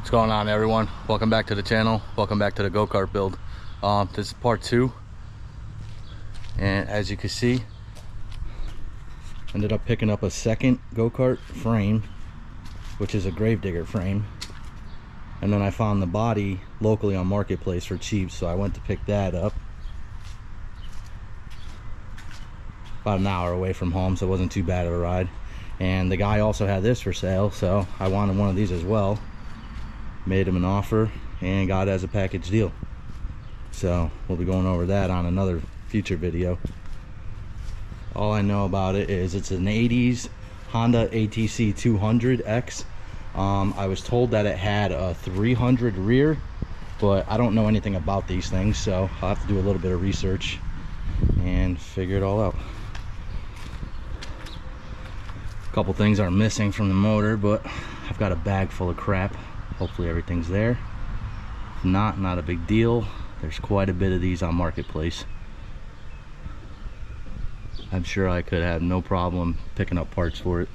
What's going on, everyone? Welcome back to the channel. Welcome back to the go-kart build. This is part 2, and as you can see, ended up picking up a second go-kart frame, which is a gravedigger frame, and then I found the body locally on Marketplace for cheap, so I went to pick that up. About an hour away from home, so it wasn't too bad of a ride. And the guy also had this for sale, so I wanted one of these as well. Made him an offer and got it as a package deal. So we'll be going over that on another future video. All I know about it is it's an 80s Honda ATC 200X. I was told that it had a 300 rear, but I don't know anything about these things, so I'll have to do a little bit of research and figure it all out. A couple things are missing from the motor, but I've got a bag full of crap. Hopefully everything's there. If not a big deal. There's quite a bit of these on Marketplace. I'm sure I could have no problem picking up parts for it.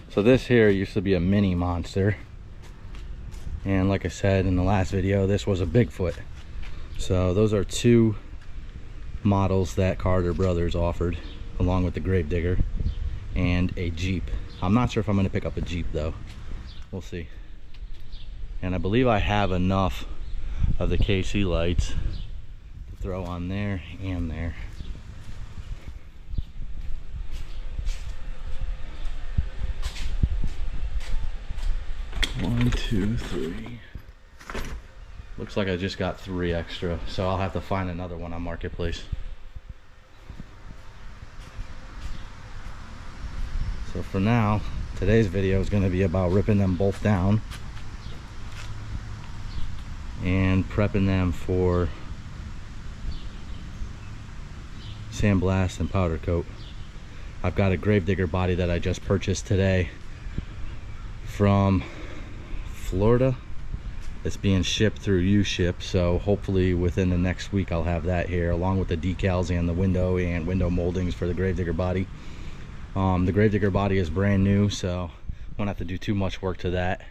So this here used to be a mini monster, and like I said in the last video, this was a Bigfoot. So those are two models that Carter Brothers offered, along with the gravedigger and a Jeep. I'm not sure if I'm going to pick up a Jeep though. We'll see. And I believe I have enough of the KC lights to throw on there and there. One, two, three. Looks like I just got 3 extra, so I'll have to find another one on Marketplace. So for now, today's video is going to be about ripping them both down and prepping them for sandblast and powder coat. I've got a gravedigger body that I just purchased today from Florida. It's being shipped through U-Ship, so hopefully within the next week I'll have that here, along with the decals and the window moldings for the gravedigger body. The gravedigger body is brand new, so won't have to do too much work to that.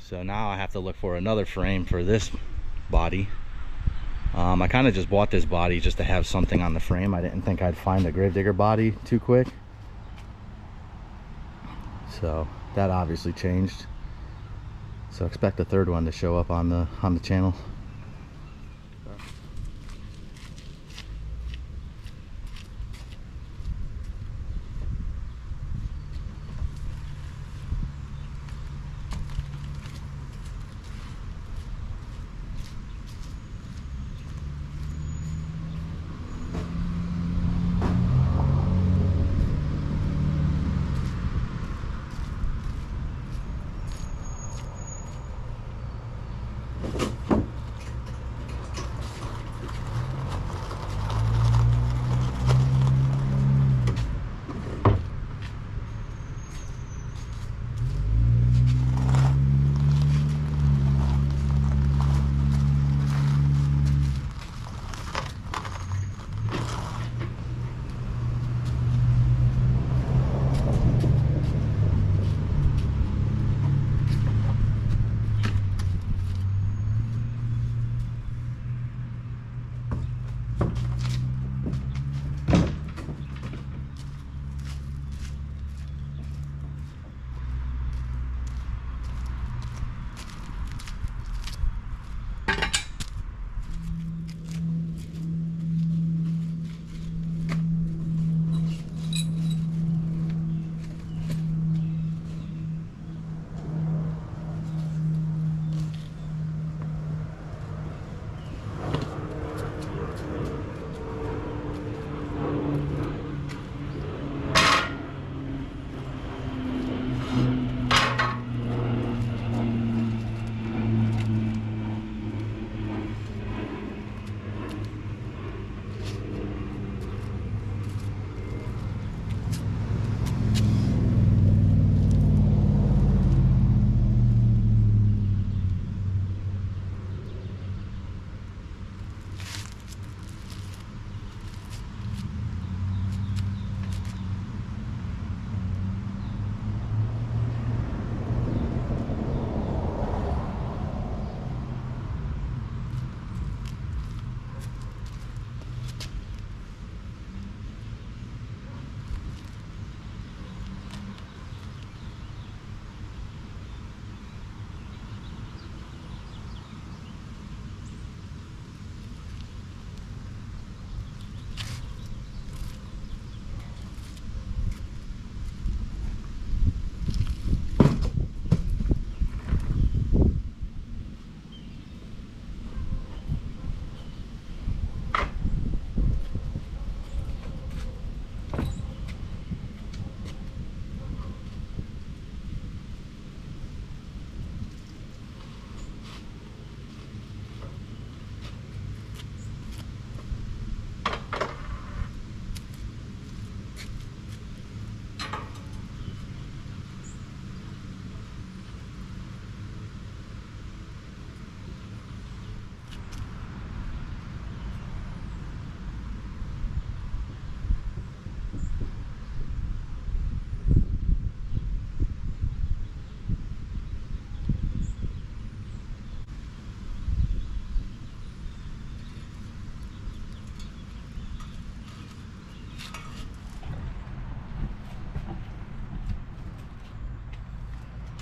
So now I have to look for another frame for this body. I kind of just bought this body just to have something on the frame. I didn't think I'd find a gravedigger body too quick, so that obviously changed. So expect a third one to show up on the channel.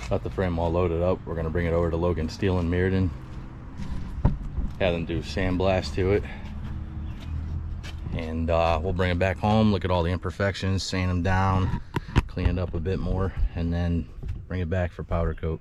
Got the frame all loaded up. We're gonna bring it over to Logan Steel in Meriden. Have them do sandblast to it. And we'll bring it back home, look at all the imperfections, sand them down, clean it up a bit more, and then bring it back for powder coat.